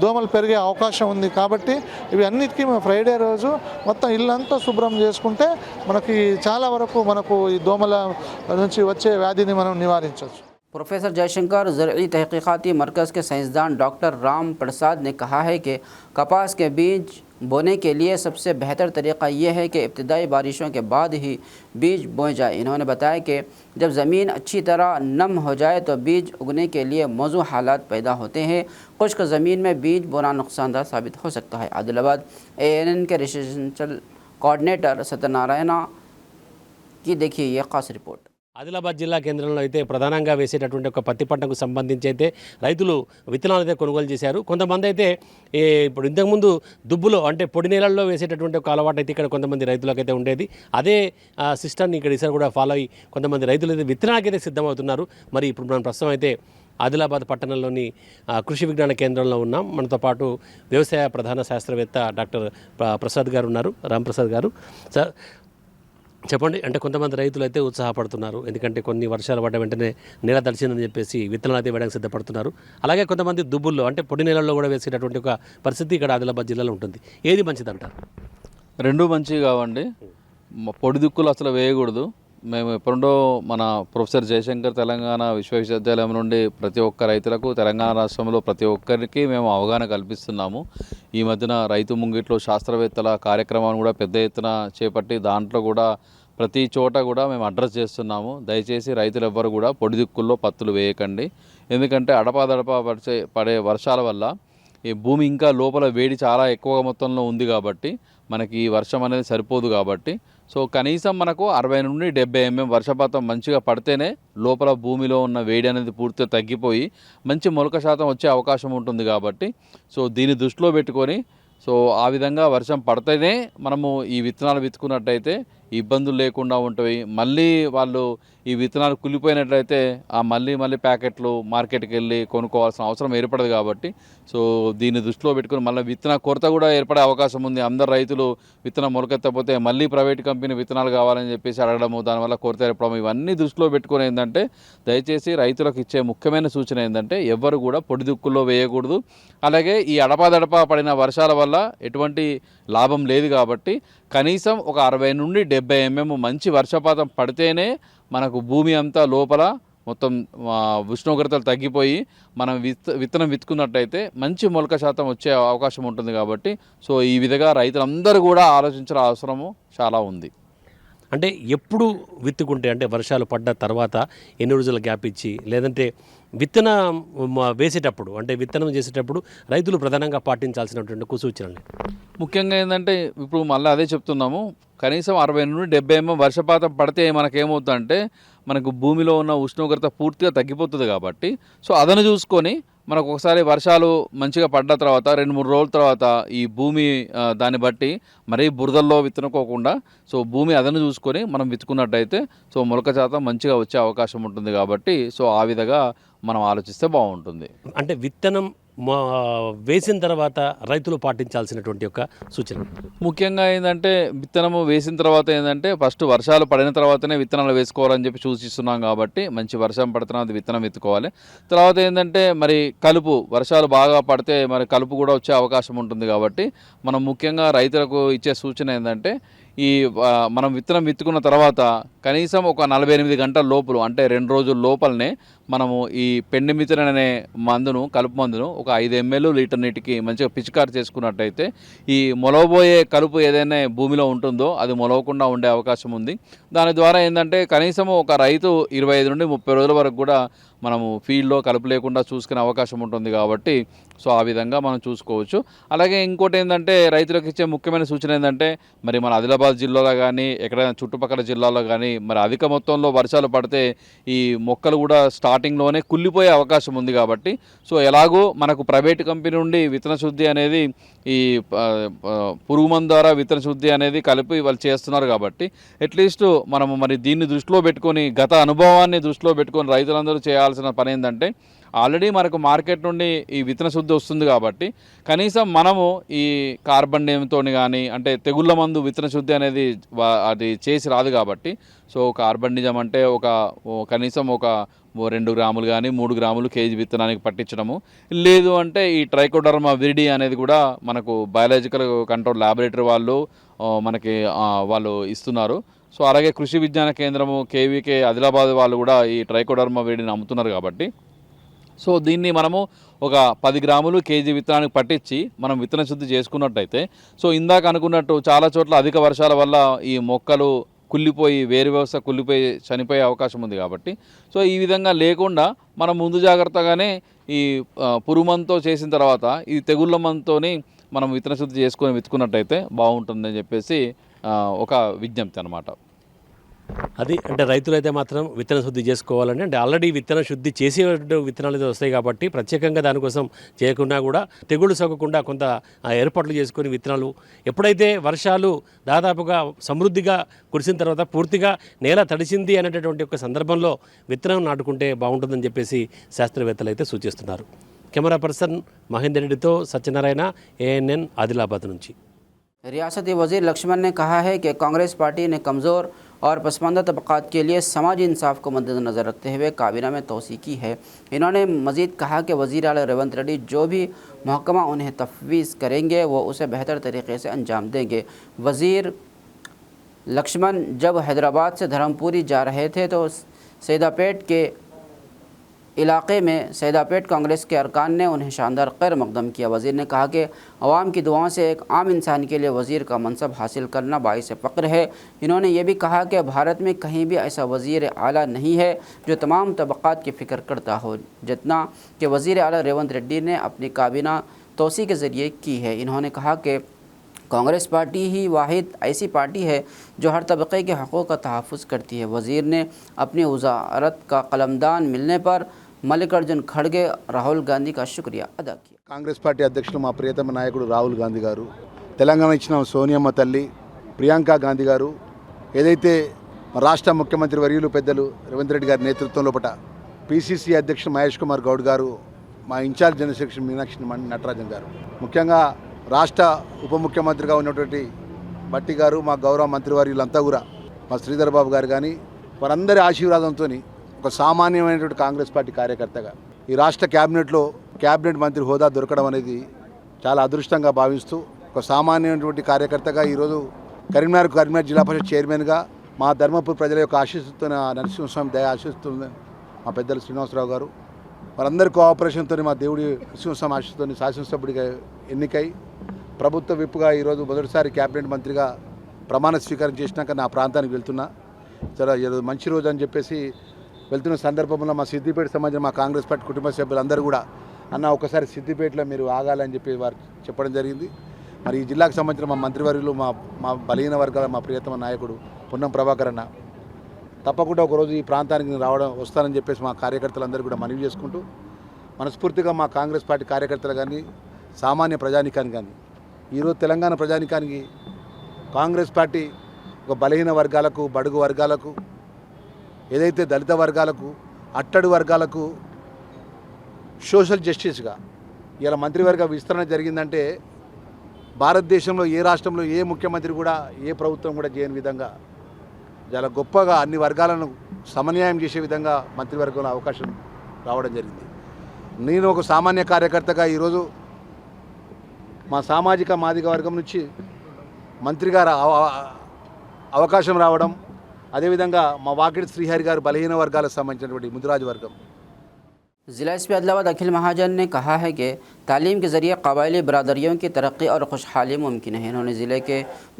దోమలు పెరిగే అవకాశం ఉంది. కాబట్టి ఇవి అన్నిటికీ మనం ఫ్రైడే రోజు మొత్తం ఇల్లంతా శుభ్రం చేసుకుంటే మనకి చాలా వరకు మనకు ఈ దోమల నుంచి వచ్చే వ్యాధిని మనం నివారించవచ్చు. प्रोफेसर जयशंकर ज़रई तहक़ीक़ाती मरकज़ के साइंसदान डॉक्टर राम प्रसाद ने कहा है कि कपास के बीज बोने के लिए सबसे बेहतर तरीक़ा ये है कि इब्तदाई बारिशों के बाद ही बीज बोए जाए। इन्होंने बताया कि जब ज़मीन अच्छी तरह नम हो जाए तो बीज उगने के लिए मौजूद हालात पैदा होते हैं। खुश्क ज़मीन में बीज बोना नुकसानदार साबित हो सकता है। आदिलाबाद ANN के रिसर्च कोऑर्डिनेटर सत्यनारायण की देखिए ये खास रिपोर्ट। ఆదిలాబాద్ జిల్లా కేంద్రంలో అయితే ప్రధానంగా వేసేటటువంటి ఒక పత్తి పంటకు సంబంధించి అయితే రైతులు విత్తనాలు అయితే కొనుగోలు చేశారు. కొంతమంది అయితే ఇప్పుడు ఇంతకుముందు దుబ్బులో అంటే పొడి నేలల్లో వేసేటటువంటి ఒక అలవాటు అయితే ఇక్కడ కొంతమంది రైతులకైతే ఉండేది. అదే సిస్టమ్ని ఇక్కడ ఈసారి కూడా ఫాలో అయ్యి కొంతమంది రైతులు అయితే విత్తనాలకైతే సిద్ధమవుతున్నారు. మరి ఇప్పుడు మనం ప్రస్తుతం అయితే ఆదిలాబాద్ పట్టణంలోని కృషి విజ్ఞాన కేంద్రంలో ఉన్నాం. మనతో పాటు వ్యవసాయ ప్రధాన శాస్త్రవేత్త డాక్టర్ ప్రసాద్ గారు ఉన్నారు, రాంప్రసాద్ గారు. సార్ చెప్పండి, అంటే కొంతమంది రైతులు అయితే ఉత్సాహపడుతున్నారు, ఎందుకంటే కొన్ని వర్షాలు పడ్డ వెంటనే నేల తడిచిందని చెప్పేసి విత్తనాలు అయితే వేయడానికి సిద్ధపడుతున్నారు. అలాగే కొంతమంది దుబ్బుల్లో అంటే పొడి నేలల్లో కూడా వేసేటటువంటి ఒక పరిస్థితి ఇక్కడ ఆదిలాబాద్ జిల్లాలో ఉంటుంది. ఏది మంచిదంటారు? రెండు మంచివి కావండి. పొడి దుక్కులు అసలు వేయకూడదు. మేము ఎప్పుడో మన ప్రొఫెసర్ జయశంకర్ తెలంగాణ విశ్వవిద్యాలయం నుండి ప్రతి ఒక్క రైతులకు తెలంగాణ రాష్ట్రంలో ప్రతి ఒక్కరికి మేము అవగాహన కల్పిస్తున్నాము. ఈ మధ్యన రైతు ముంగిట్లో శాస్త్రవేత్తల కార్యక్రమాన్ని కూడా పెద్ద ఎత్తున చేపట్టి దాంట్లో కూడా ప్రతి చోట కూడా మేము అడ్రస్ చేస్తున్నాము. దయచేసి రైతులు ఎవ్వరు కూడా పొడి దిక్కుల్లో పత్తులు వేయకండి. ఎందుకంటే అడపాదడపా పడే వర్షాల వల్ల ఈ భూమి ఇంకా లోపల వేడి చాలా ఎక్కువ మొత్తంలో ఉంది కాబట్టి మనకి ఈ వర్షం అనేది సరిపోదు కాబట్టి సో కనీసం మనకు 60 నుండి 70 mm వర్షపాతం మంచిగా పడితేనే లోపల భూమిలో ఉన్న వేడి అనేది పూర్తిగా తగ్గిపోయి మంచి మొలక శాతం వచ్చే అవకాశం ఉంటుంది కాబట్టి సో దీన్ని దృష్టిలో పెట్టుకొని సో ఆ విధంగా వర్షం పడితేనే మనము ఈ విత్తనాలు విత్తుకున్నట్టయితే ఇబ్బందులు లేకుండా ఉంటాయి. మళ్ళీ వాళ్ళు ఈ విత్తనాలు కుళ్ళిపోయినట్లయితే ఆ మళ్ళీ ప్యాకెట్లు మార్కెట్కి వెళ్ళి కొనుక్కోవాల్సిన అవసరం ఏర్పడదు కాబట్టి సో దీన్ని దృష్టిలో పెట్టుకుని మళ్ళీ విత్తన కొరత కూడా ఏర్పడే అవకాశం ఉంది. అందరు రైతులు విత్తనం మొలకెత్తకపోతే మళ్ళీ ప్రైవేట్ కంపెనీ విత్తనాలు కావాలని చెప్పేసి అడగడము, దానివల్ల కొరత ఏర్పడము, ఇవన్నీ దృష్టిలో పెట్టుకుని ఏంటంటే దయచేసి రైతులకు ఇచ్చే ముఖ్యమైన సూచన ఏంటంటే ఎవ్వరు కూడా పొడి దుక్కుల్లో వేయకూడదు. అలాగే ఈ అడపాదడపా పడిన వర్షాల వల్ల ఎటువంటి లాభం లేదు కాబట్టి కనీసం ఒక 60 నుండి 70 mm మంచి వర్షపాతం పడితేనే మనకు భూమి అంతా లోపల మొత్తం ఉష్ణోగ్రతలు తగ్గిపోయి మనం విత్తనం విత్తుకున్నట్టయితే మంచి మొలక శాతం వచ్చే అవకాశం ఉంటుంది కాబట్టి సో ఈ విధంగా రైతులందరూ కూడా ఆలోచించాల్సిన అవసరము చాలా ఉంది. అంటే ఎప్పుడు విత్తుకుంటే అంటే వర్షాలు పడ్డ తర్వాత ఎన్ని రోజుల గ్యాప్ ఇచ్చి లేదంటే విత్తనం వేసేటప్పుడు అంటే విత్తనం చేసేటప్పుడు రైతులు ప్రధానంగా పాటించాల్సినటువంటి సూచనలు ముఖ్యంగా ఏంటంటే ఇప్పుడు మళ్ళీ అదే చెప్తున్నాము, కనీసం 60 నుండి 70 mm వర్షపాతం పడితే మనకేమవుతుందంటే మనకు భూమిలో ఉన్న ఉష్ణోగ్రత పూర్తిగా తగ్గిపోతుంది కాబట్టి సో అదను చూసుకొని మనకు ఒకసారి వర్షాలు మంచిగా పడ్డ తర్వాత 2-3 రోజుల తర్వాత ఈ భూమి దాన్ని బట్టి మరీ బురదల్లో విత్తుకోకుండా సో భూమి అదను చూసుకొని మనం విత్తుకున్నట్టయితే సో మొలక శాతం మంచిగా వచ్చే అవకాశం ఉంటుంది కాబట్టి సో ఆ విధంగా మనం ఆలోచిస్తే బాగుంటుంది. అంటే విత్తనం వేసిన తర్వాత రైతులు పాటించాల్సినటువంటి యొక్క సూచన ముఖ్యంగా ఏంటంటే విత్తనము వేసిన తర్వాత ఏంటంటే ఫస్ట్ వర్షాలు పడిన తర్వాతనే విత్తనాలు వేసుకోవాలని చెప్పి సూచిస్తున్నాం కాబట్టి మంచి వర్షం పడుతున్నది విత్తనం ఎత్తుకోవాలి. తర్వాత ఏంటంటే మరి కలుపు వర్షాలు బాగా పడితే మరి కలుపు కూడా వచ్చే అవకాశం ఉంటుంది కాబట్టి మనం ముఖ్యంగా రైతులకు ఇచ్చే సూచన ఏంటంటే ఈ మనం విత్తనం విత్తుకున్న తర్వాత కనీసం ఒక 48 గంటల లోపల అంటే 2 రోజుల లోపలనే మనము ఈ పెండిమిత్రన్ అనే మందును కలుపు మందును ఒక 5 ml లీటర్ నీటికి మంచిగా పిచికారి చేసుకున్నట్టయితే ఈ మొలవబోయే కలుపు ఏదైనా భూమిలో ఉంటుందో అది మొలవకుండా ఉండే అవకాశం ఉంది. దాని ద్వారా ఏంటంటే కనీసం ఒక రైతు 25 నుండి 30 రోజుల వరకు కూడా మనము ఫీల్డ్లో కలుపు లేకుండా చూసుకునే అవకాశం ఉంటుంది కాబట్టి సో ఆ విధంగా మనం చూసుకోవచ్చు. అలాగే ఇంకోటి ఏంటంటే రైతులకు ఇచ్చే ముఖ్యమైన సూచన ఏంటంటే మరి మన ఆదిలాబాద్ జిల్లాలో కానీ ఎక్కడైనా చుట్టుపక్కల జిల్లాలో కానీ మరి అధిక మొత్తంలో వర్షాలు పడితే ఈ మొక్కలు కూడా స్టార్టింగ్లోనే కుళ్ళిపోయే అవకాశం ఉంది కాబట్టి సో ఎలాగో మనకు ప్రైవేట్ కంపెనీ నుండి విత్తన శుద్ధి అనేది ఈ పురుగు మందు ద్వారా విత్తన శుద్ధి అనేది కలిపి వాళ్ళు చేస్తున్నారు కాబట్టి అట్లీస్ట్ మనము మరి దీన్ని దృష్టిలో పెట్టుకొని గత అనుభవాన్ని దృష్టిలో పెట్టుకొని రైతులందరూ చేయాల్సిన పని ఏంటంటే ఆల్రెడీ మనకు మార్కెట్ నుండి ఈ విత్తన శుద్ధి వస్తుంది కాబట్టి కనీసం మనము ఈ కార్బన్ నేమ్తో కానీ అంటే తెగుళ్ళ మందు విత్తన శుద్ధి అనేది అది చేసి రాదు కాబట్టి సో కార్బన్ నిజం అంటే కనీసం ఒక 2 గ్రాములు కానీ 3 గ్రాములు కేజీ విత్తనానికి పట్టించడము, లేదు అంటే ఈ ట్రైకోడర్మా విరిడి అనేది కూడా మనకు బయాలజికల్ కంట్రోల్ ల్యాబొరేటరీ వాళ్ళు మనకి వాళ్ళు ఇస్తున్నారు. సో అలాగే కృషి విజ్ఞాన కేంద్రము కేవీకే ఆదిలాబాద్ వాళ్ళు కూడా ఈ ట్రైకోడర్మా విరిడిని అమ్ముతున్నారు కాబట్టి సో దీన్ని మనము ఒక 10 గ్రాములు కేజీ విత్తనానికి పట్టించి మనం విత్తన శుద్ధి చేసుకున్నట్టయితే సో ఇందాక అనుకున్నట్టు చాలా చోట్ల అధిక వర్షాల వల్ల ఈ మొక్కలు కుళ్ళిపోయి వేరు వ్యవస్థ కుళ్ళిపోయి చనిపోయే అవకాశం ఉంది కాబట్టి సో ఈ విధంగా లేకుండా మనం ముందు జాగ్రత్తగానే ఈ పురుగు మందుతో చేసిన తర్వాత ఈ తెగుళ్ళ మందుతోని మనం విత్తన శుద్ధి చేసుకొని విత్తుకున్నట్టయితే బాగుంటుందని చెప్పేసి ఒక విజ్ఞప్తి అన్నమాట. అది అంటే రైతులైతే మాత్రం విత్తన శుద్ధి చేసుకోవాలని అంటే ఆల్రెడీ విత్తన శుద్ధి చేసే విత్తనాలు అయితే వస్తాయి కాబట్టి ప్రత్యేకంగా దానికోసం చేయకుండా కూడా తెగుళ్ళు సోకకుండా కొంత ఏర్పాట్లు చేసుకొని విత్తనాలు ఎప్పుడైతే వర్షాలు దాదాపుగా సమృద్ధిగా కురిసిన తర్వాత పూర్తిగా నేల తడిసింది అనేటటువంటి ఒక సందర్భంలో విత్తనం నాటుకుంటే బాగుంటుందని చెప్పేసి శాస్త్రవేత్తలు అయితే సూచిస్తున్నారు. కెమెరా పర్సన్ మహేందర్ రెడ్డితో సత్యనారాయణ, ANN ఆదిలాబాద్ నుంచి. रियासती वज़ीर लक्ष्मण ने कहा है कि कांग्रेस पार्टी ने कमज़ोर और पसमानदा तबक़ात के लिए समाजी इंसाफ को मद्देनज़र रखते हुए काबीना में तोसी की है. इन्होंने मज़ीद कहा कि वज़ीर आला रेवंत रेड्डी जो भी महकमा उन्हें तफवीज़ करेंगे वो उसे बेहतर तरीके से अंजाम देंगे. वज़ीर लक्ष्मण जब हैदराबाद से धर्मपुरी जा रहे थे तो सैदापेट के इलाके में सैदापेट कांग्रेस के अरकान ने उन्हें शानदार खैर मकदम किया। वज़ीर ने कहा कि अवाम की दुआओं से एक आम इंसान के लिए वज़ीर का मनसब हासिल करना बाइस फ़ख्र है। इन्होंने ये भी कहा कि भारत में कहीं भी ऐसा वज़ीर आला नहीं है जो तमाम तबक़ात की फ़िक्र करता हो जितना कि वज़ीर आला रेवंत रेड्डी ने अपनी काबीना तोसी के ज़रिए की है। इन्होंने कहा कि कांग्रेस पार्टी ही वाहिद ऐसी पार्टी है जो हर तबक़े के हक़ूक़ का तहफ़्फ़ुज़ करती है। वज़ीर ने अपनी वज़ारत का कलमदान मिलने पर मल्लिकार्जुन खड़गे राहुल गांधी का शुक्रिया अदा किया। కాంగ్రెస్ పార్టీ అధ్యక్షులు మా ప్రియతమ నాయకుడు రాహుల్ గాంధీ గారు, తెలంగాణ ఇచ్చిన సోనియమ్మ తల్లి ప్రియాంక గాంధీ గారు, ఏదైతే రాష్ట్ర ముఖ్యమంత్రి వర్యులు పెద్దలు రేవంత్ రెడ్డి గారి నేతృత్వంలో పిసిసి అధ్యక్షుడు మహేష్ కుమార్ గౌడ్ గారు, మా incharge general secretary Meenakshi Natarajan గారు, ముఖ్యంగా రాష్ట్ర ఉప ముఖ్యమంత్రిగా ఉన్నటువంటి బట్టి గారు, మా గౌరవ మంత్రివర్యులంతా కూడా మా శ్రీధర్ బాబు గారు కానీ వారందరి ఆశీర్వాదంతో ఒక సామాన్యమైనటువంటి కాంగ్రెస్ పార్టీ కార్యకర్తగా ఈ రాష్ట్ర క్యాబినెట్ మంత్రి హోదా దొరకడం అనేది చాలా అదృష్టంగా భావిస్తూ ఒక సామాన్యమైనటువంటి కార్యకర్తగా ఈరోజు కరీంనగర్ జిల్లా పరిషత్ చైర్మన్గా మా ధర్మపూర్ ప్రజల యొక్క ఆశీస్సుతో నరసింహస్వామి దయ ఆశీస్సుతో మా పెద్దలు శ్రీనివాసరావు గారు వారందరి కోఆపరేషన్తో మా దేవుడి నరసింహస్వామి ఆశీస్సుతో శాసనసభ్యుడిగా ఎన్నికై ప్రభుత్వ విప్పుగా ఈరోజు మొదటిసారి క్యాబినెట్ మంత్రిగా ప్రమాణ స్వీకారం చేసినాక నా ప్రాంతానికి వెళ్తున్నా. చాలా మంచి రోజు అని చెప్పేసి వెళ్తున్న సందర్భంలో మా సిద్దిపేట సమాజం మా కాంగ్రెస్ పార్టీ కుటుంబ సభ్యులందరూ కూడా అన్న ఒకసారి సిద్దిపేటలో మీరు ఆగాలని చెప్పి వారు చెప్పడం జరిగింది. మరి ఈ జిల్లాకు సంబంధించిన మా మంత్రివర్యులు మా బలహీన వర్గాల మా ప్రియతమ నాయకుడు పొన్నం ప్రభాకర్ అన్న తప్పకుండా ఒకరోజు ఈ ప్రాంతానికి వస్తానని చెప్పేసి మా కార్యకర్తలందరూ కూడా మనవి చేసుకుంటూ మనస్ఫూర్తిగా మా కాంగ్రెస్ పార్టీ కార్యకర్తలు కానీ సామాన్య ప్రజానికానికి కానీ ఈరోజు తెలంగాణ ప్రజానికానికి కాంగ్రెస్ పార్టీ ఒక బలహీన వర్గాలకు, బడుగు వర్గాలకు, ఏదైతే దళిత వర్గాలకు, అట్టడు వర్గాలకు సోషల్ జస్టిస్గా ఇలా మంత్రివర్గ విస్తరణ జరిగిందంటే భారతదేశంలో ఏ రాష్ట్రంలో ఏ ముఖ్యమంత్రి కూడా ఏ ప్రభుత్వం కూడా చేయని విధంగా చాలా గొప్పగా అన్ని వర్గాలను సమన్యాయం చేసే విధంగా మంత్రివర్గంలో అవకాశం రావడం జరిగింది. నేను ఒక సామాన్య కార్యకర్తగా ఈరోజు మా సామాజిక మాదిగ వర్గం నుంచి మంత్రిగా అవకాశం రావడం, అదేవిధంగా మా వాకిడి శ్రీహరి గారు బలహీన వర్గాలకు సంబంధించినటువంటి ముదిరాజు వర్గం. ज़िला एसपी अदलाबाद अखिल महाजन ने कहा है कि तालीम के ज़रिए कबायली बरादरियों की तरक्की और खुशहाली मुमकिन है। इन्होंने ज़िले के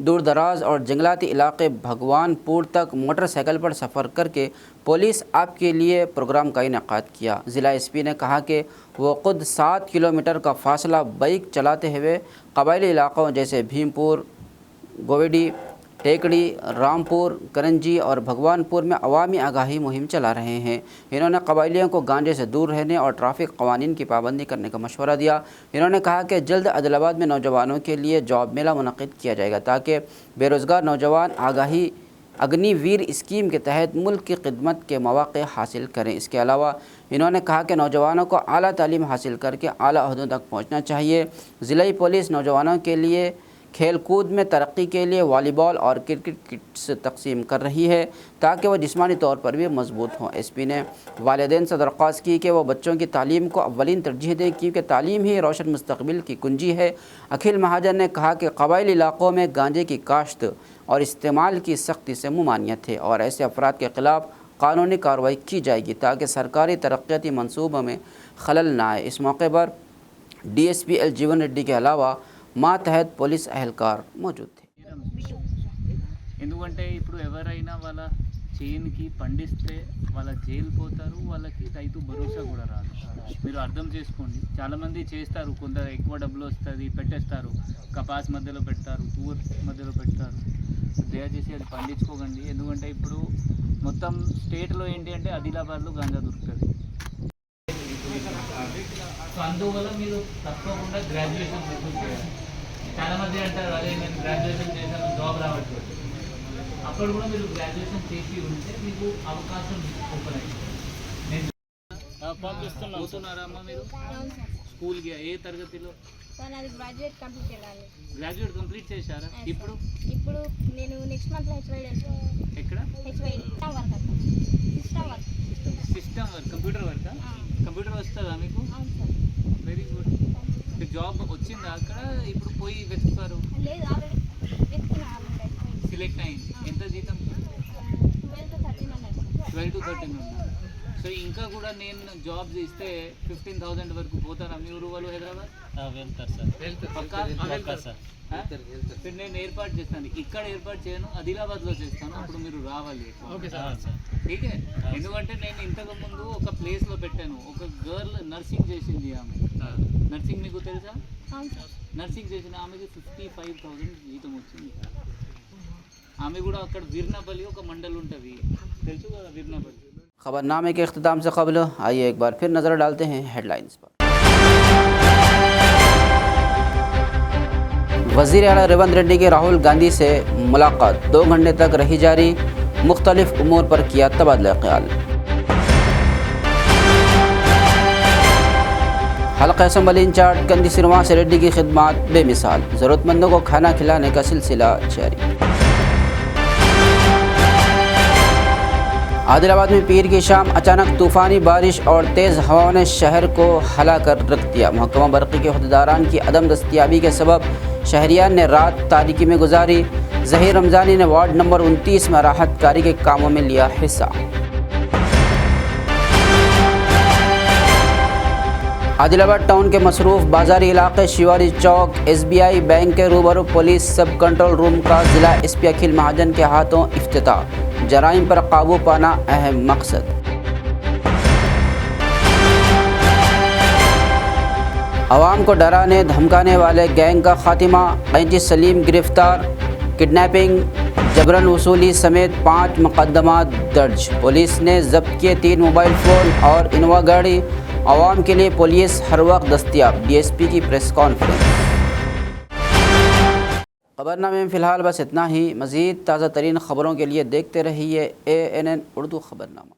दूर दराज और जंगलाती इलाके भगवानपुर तक मोटरसाइकिल पर सफ़र करके पुलिस आपके लिए प्रोग्राम का इनेकाद किया। ज़िला एसपी ने कहा कि वो खुद 7 किलोमीटर का फासला बाइक चलाते हुए कबायली इलाक़ों जैसे भीमपुर, गोवेडी, टेकड़ी, रामपुर, करंजी और भगवानपुर में अवामी आगाही मुहिम चला रहे हैं। इन्होंने कबायलियों को गांजे से दूर रहने और ट्रैफिक कवानीन की पाबंदी करने का मशवरा दिया। इन्होंने कहा कि जल्द आदिलाबाद में नौजवानों के लिए जॉब मेला मुनक़िद किया जाएगा ताकि बेरोज़गार नौजवान आगाही अग्निवीर स्कीम के तहत मुल्क की खिदमत के मौक़े हासिल करें। इसके अलावा इन्होंने कहा कि नौजवानों को आला तालीम हासिल करके आला ओहदों तक पहुँचना चाहिए। ज़िला पुलिस नौजवानों के लिए खेल कूद में तरक्की के लिए वॉलीबॉल और क्रिकेट किट्स तकसीम कर रही है ताकि वह जिस्मानी तौर पर भी मजबूत हों। एसपी ने वालिदैन से दरख्वास्त की कि वह बच्चों की तालीम को अव्वलीन तरजीह दें क्योंकि तालीम ही रोशन मुस्तकबिल की कुंजी है। अखिल महाजन ने कहा कि कबायली इलाक़ों में गांजे की काश्त और इस्तेमाल की सख्ती से मुमानियत है और ऐसे अफराद के ख़िलाफ़ कानूनी कार्रवाई की जाएगी ताकि सरकारी तरक्याती मनसूबों में खलल न आए। इस मौके पर DSP L जीवन रेड्डी के अलावा మాతహత్ పోలీస్ అహల్కార్ మౌజూద్ थे। ఎందుకంటే ఇప్పుడు ఎవరైనా వాళ్ళ చేనుకి పండిస్తే వాళ్ళ జైలు పోతారు, వాళ్ళకి రైతు భరోసా కూడా రాదు. మీరు అర్థం చేసుకోండి, చాలామంది చేస్తారు, కొందరు ఎక్కువ డబ్బులు వస్తుంది పెట్టేస్తారు, కపాస్ మధ్యలో పెడతారు, తూర్ మధ్యలో పెడతారు. దయచేసి అది పండించుకోకండి. ఎందుకంటే ఇప్పుడు మొత్తం స్టేట్లో ఏంటి అంటే ఆదిలాబాద్లో గాంజా దొరుకుతుంది. సో అందువల్ల మీరు తప్పకుండా గ్రాడ్యుయేషన్ చేయాలి. చాలామంది అంటారు అదే నేను గ్రాడ్యుయేషన్ చేశాను జాబ్ రావట్లేదు. అక్కడ కూడా మీరు గ్రాడ్యుయేషన్ చేసి ఉంటే మీకు అవకాశం ఓపెన్ అయింది. నేను పోతున్నారా అమ్మ మీరు స్కూల్కి? ఏ తరగతిలో? గ్రాడ్యుయేట్ కంప్లీట్ చేశారా? ఇప్పుడు నేను నెక్స్ట్ మంత్ ఎక్కడ? System work, computer work. Computer వస్తుందా మీకు? Very good. జాబ్ వచ్చిందా అక్కడ? ఇప్పుడు పోయి వెతుకుతారు. సెలెక్ట్ అయింది. ఎంత జీతం? 12 to 13 ఉన్నారు. సో ఇంకా కూడా నేను జాబ్స్ ఇస్తే 15,000 వరకు పోతారా మీ ఊరు వాళ్ళు హైదరాబాద్? వెళ్తారు సార్. ఇప్పుడు నేను ఏర్పాటు చేస్తాను, ఇక్కడ ఏర్పాటు చేయను, ఆదిలాబాద్లో చేస్తాను, అప్పుడు మీరు రావాలి. Okay sir. ఠీకే, ఎందుకంటే నేను ఇంతకు ముందు ఒక ప్లేస్లో పెట్టాను, ఒక గర్ల్ నర్సింగ్ చేసింది. ఆమె నర్సింగ్ మీకు తెలుసా? నర్సింగ్ చేసిన ఆమెకి 55,000 జీతం వచ్చింది. ఆమె కూడా అక్కడ వీర్నాపల్లి ఒక మండల్ ఉంటుంది, తెలుసు కదా వీర్నాపల్లి. खबरनामे के अख्ताम से कबल आइए एक बार फिर नज़र डालते हैं हेडलाइंस पर। वज़ीर आला रेवंत रेड्डी की राहुल गांधी से मुलाकात 2 घंटे तक रही जारी, मुख्तलिफ उमूर पर किया तबादला ख्याल। हल्का असम्बली इंचार्ज कंदी श्रीनिवास रेड्डी की खिदमत बेमिसाल, ज़रूरतमंदों को खाना खिलाने का सिलसिला जारी। आदिलाबाद में पीर की शाम अचानक तूफ़ानी बारिश और तेज़ हवाओं ने शहर को हिला कर रख दिया। महकमा बरक़ी के अहदेदारान की अदम दस्तियाबी के सबब शहरियान ने रात तारीकी में गुजारी। ज़हीर रमज़ानी ने वार्ड नंबर 29 में राहत कारी के कामों में लिया हिस्सा। आदिलाबाद टाउन के मसरूफ़ बाज़ारी इलाके शिवारी चौक SBI बैंक के रूबरू पुलिस सब कंट्रोल रूम का ज़िला SP अखिल महाजन के हाथों इफ्तिताह। जराइम पर काबू पाना अहम मकसद। अवाम को डराने धमकाने वाले गैंग का खात्मा, कैंची सलीम गिरफ्तार। किडनैपिंग, जबरन वसूली समेत 5 मुकदमात दर्ज। पुलिस ने जब्त किए 3 मोबाइल फ़ोन और इनोवा गाड़ी। अवाम के लिए पुलिस हर वक्त दस्तियाब, DSP की प्रेस कॉन्फ्रेंस। खबरनामे में फ़िलहाल बस इतना ही। मज़ीद ताज़ा तरीन ख़बरों के लिए देखते रहिए ANN उर्दू खबरनामा।